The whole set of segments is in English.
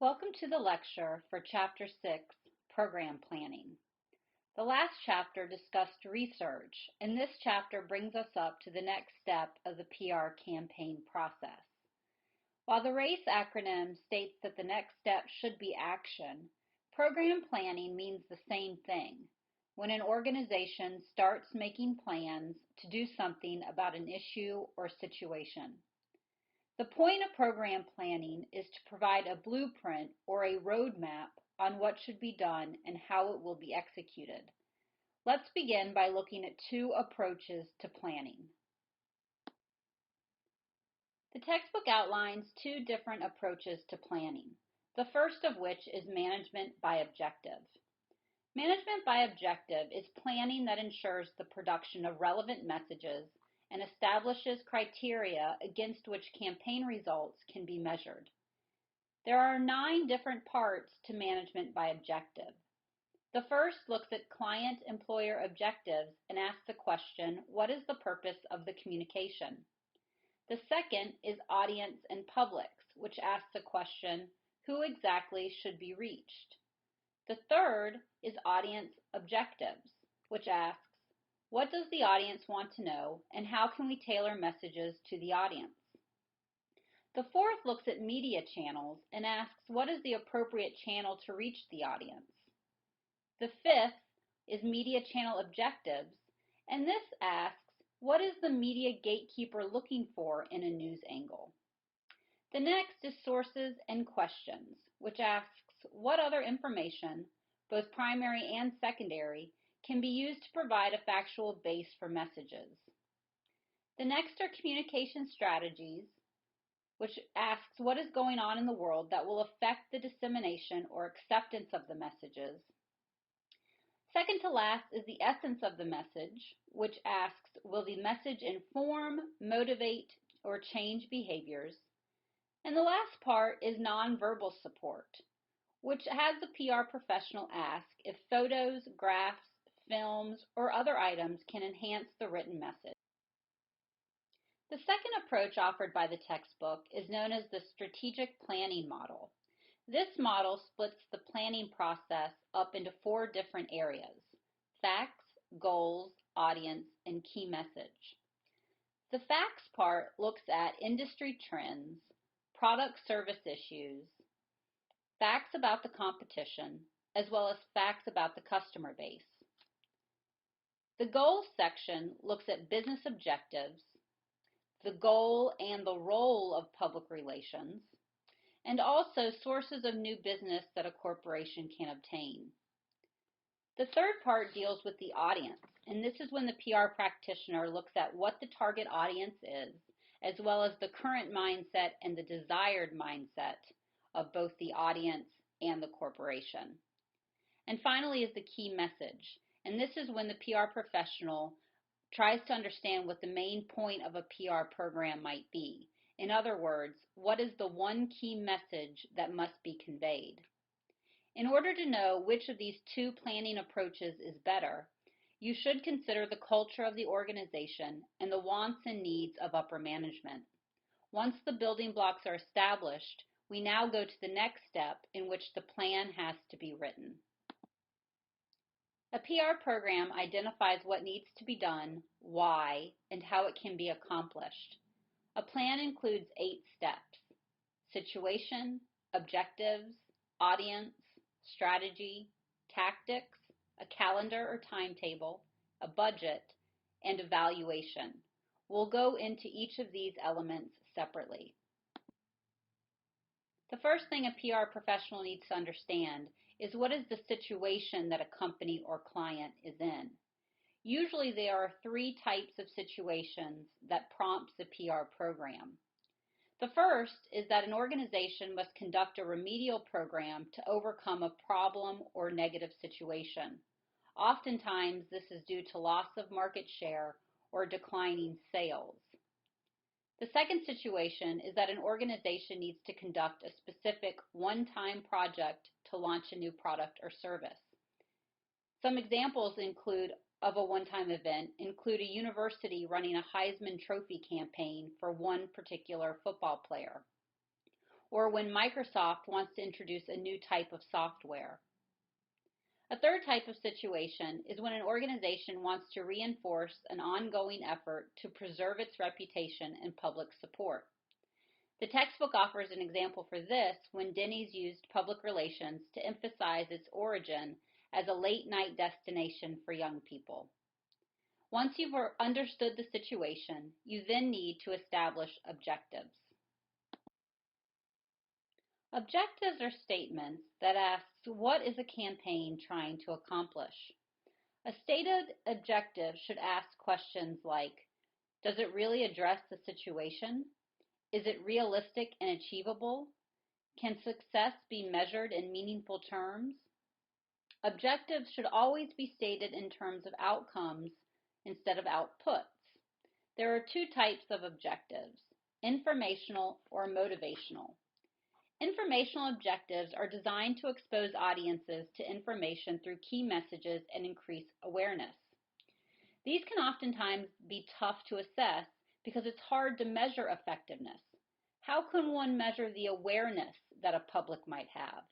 Welcome to the lecture for Chapter 6, Program Planning. The last chapter discussed research, and this chapter brings us up to the next step of the PR campaign process. While the RACE acronym states that the next step should be action, program planning means the same thing when an organization starts making plans to do something about an issue or situation. The point of program planning is to provide a blueprint or a roadmap on what should be done and how it will be executed. Let's begin by looking at two approaches to planning. The textbook outlines two different approaches to planning, the first of which is management by objective. Management by objective is planning that ensures the production of relevant messages and establishes criteria against which campaign results can be measured. There are 9 different parts to management by objective. The first looks at client-employer objectives and asks the question, what is the purpose of the communication? The second is audience and publics, which asks the question, who exactly should be reached? The third is audience objectives, which asks, what does the audience want to know, and how can we tailor messages to the audience? The fourth looks at media channels and asks, what is the appropriate channel to reach the audience? The fifth is media channel objectives, and this asks, what is the media gatekeeper looking for in a news angle? The next is sources and questions, which asks, what other information, both primary and secondary, can be used to provide a factual base for messages. The next are communication strategies, which asks what is going on in the world that will affect the dissemination or acceptance of the messages. Second to last is the essence of the message, which asks, will the message inform, motivate, or change behaviors? And the last part is nonverbal support, which has the PR professional ask if photos, graphs, films, or other items can enhance the written message. The second approach offered by the textbook is known as the strategic planning model. This model splits the planning process up into 4 different areas: facts, goals, audience, and key message. The facts part looks at industry trends, product service issues, facts about the competition, as well as facts about the customer base. The goals section looks at business objectives, the goal and the role of public relations, and also sources of new business that a corporation can obtain. The third part deals with the audience, and this is when the PR practitioner looks at what the target audience is, as well as the current mindset and the desired mindset of both the audience and the corporation. And finally is the key message, and this is when the PR professional tries to understand what the main point of a PR program might be. In other words, what is the one key message that must be conveyed? In order to know which of these 2 planning approaches is better, you should consider the culture of the organization and the wants and needs of upper management. Once the building blocks are established, we now go to the next step in which the plan has to be written. A PR program identifies what needs to be done, why, and how it can be accomplished. A plan includes 8 steps: situation, objectives, audience, strategy, tactics, a calendar or timetable, a budget, and evaluation. We'll go into each of these elements separately. The first thing a PR professional needs to understand is what is the situation that a company or client is in. Usually there are 3 types of situations that prompt the PR program. The first is that an organization must conduct a remedial program to overcome a problem or negative situation. Oftentimes this is due to loss of market share or declining sales. The second situation is that an organization needs to conduct a specific one-time project to launch a new product or service. Some examples of a one-time event include a university running a Heisman Trophy campaign for one particular football player. or when Microsoft wants to introduce a new type of software. A third type of situation is when an organization wants to reinforce an ongoing effort to preserve its reputation and public support. The textbook offers an example for this when Denny's used public relations to emphasize its origin as a late-night destination for young people. Once you've understood the situation, you then need to establish objectives. Objectives are statements that ask, what is a campaign trying to accomplish? A stated objective should ask questions like, does it really address the situation? Is it realistic and achievable? Can success be measured in meaningful terms? Objectives should always be stated in terms of outcomes instead of outputs. There are two types of objectives, informational or motivational. Informational objectives are designed to expose audiences to information through key messages and increase awareness. These can oftentimes be tough to assess because it's hard to measure effectiveness. How can one measure the awareness that a public might have?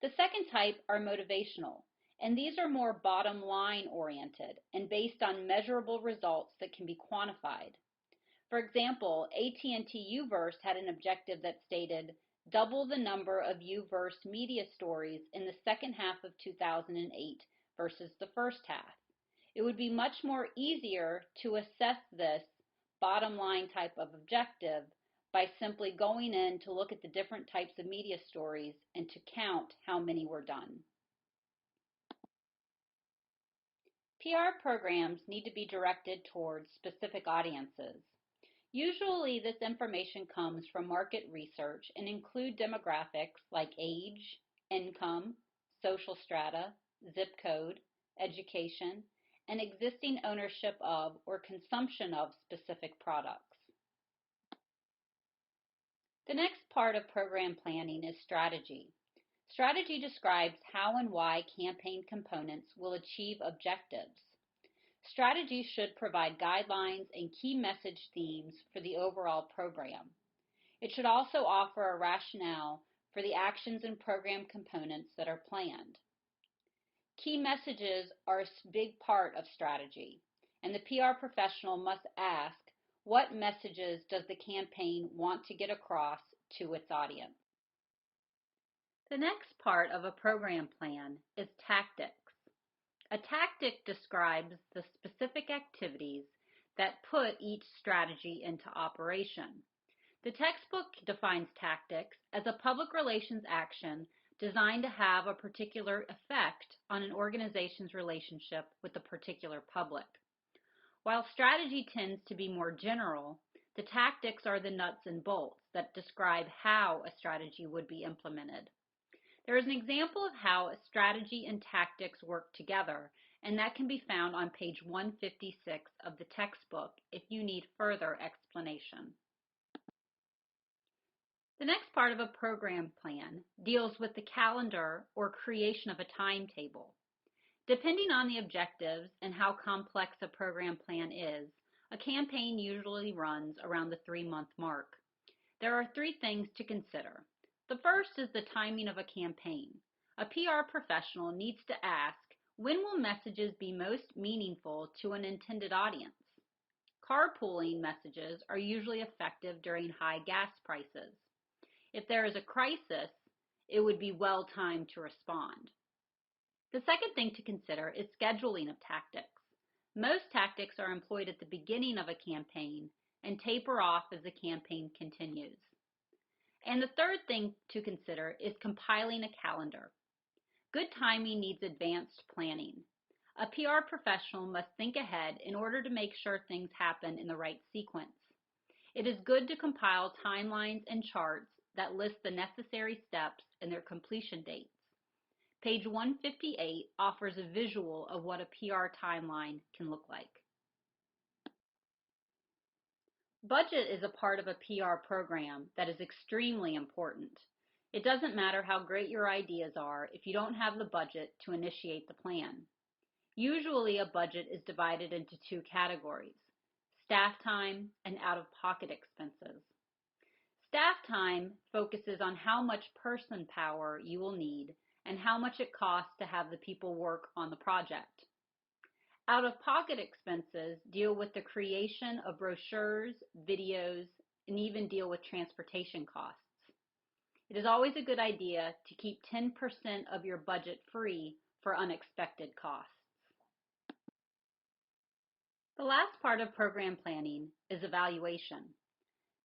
The second type are motivational, and these are more bottom line oriented and based on measurable results that can be quantified. For example, AT&T Uverse had an objective that stated, double the number of Uverse media stories in the second half of 2008 versus the first half. It would be much more easier to assess this bottom line type of objective by simply going in to look at the different types of media stories and to count how many were done. PR programs need to be directed towards specific audiences. Usually this information comes from market research and include demographics like age, income, social strata, zip code, education, and existing ownership of or consumption of specific products. The next part of program planning is strategy. Strategy describes how and why campaign components will achieve objectives. Strategy should provide guidelines and key message themes for the overall program. It should also offer a rationale for the actions and program components that are planned. Key messages are a big part of strategy, and the PR professional must ask, what messages does the campaign want to get across to its audience? The next part of a program plan is tactics. A tactic describes the specific activities that put each strategy into operation. The textbook defines tactics as a public relations action designed to have a particular effect on an organization's relationship with a particular public. While strategy tends to be more general, the tactics are the nuts and bolts that describe how a strategy would be implemented. There is an example of how a strategy and tactics work together, and that can be found on page 156 of the textbook if you need further explanation. The next part of a program plan deals with the calendar or creation of a timetable. Depending on the objectives and how complex a program plan is, a campaign usually runs around the 3-month mark. There are 3 things to consider. The first is the timing of a campaign. A PR professional needs to ask, when will messages be most meaningful to an intended audience? Carpooling messages are usually effective during high gas prices. If there is a crisis, it would be well timed to respond. The second thing to consider is scheduling of tactics. Most tactics are employed at the beginning of a campaign and taper off as the campaign continues. And the third thing to consider is compiling a calendar. Good timing needs advanced planning. A PR professional must think ahead in order to make sure things happen in the right sequence. It is good to compile timelines and charts that list the necessary steps and their completion dates. Page 158 offers a visual of what a PR timeline can look like. Budget is a part of a PR program that is extremely important. It doesn't matter how great your ideas are if you don't have the budget to initiate the plan. Usually a budget is divided into 2 categories, staff time and out-of-pocket expenses. Staff time focuses on how much person power you will need and how much it costs to have the people work on the project. Out-of-pocket expenses deal with the creation of brochures, videos, and even deal with transportation costs. It is always a good idea to keep 10% of your budget free for unexpected costs. The last part of program planning is evaluation.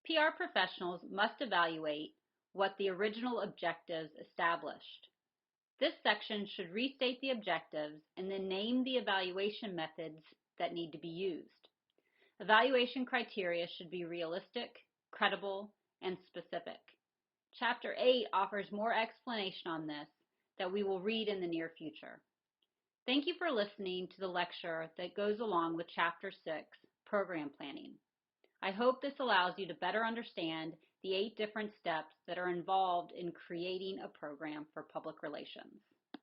PR professionals must evaluate what the original objectives established. This section should restate the objectives and then name the evaluation methods that need to be used. Evaluation criteria should be realistic, credible, and specific. Chapter 8 offers more explanation on this that we will read in the near future. Thank you for listening to the lecture that goes along with Chapter 6, Program Planning. I hope this allows you to better understand the 8 different steps that are involved in creating a program for public relations.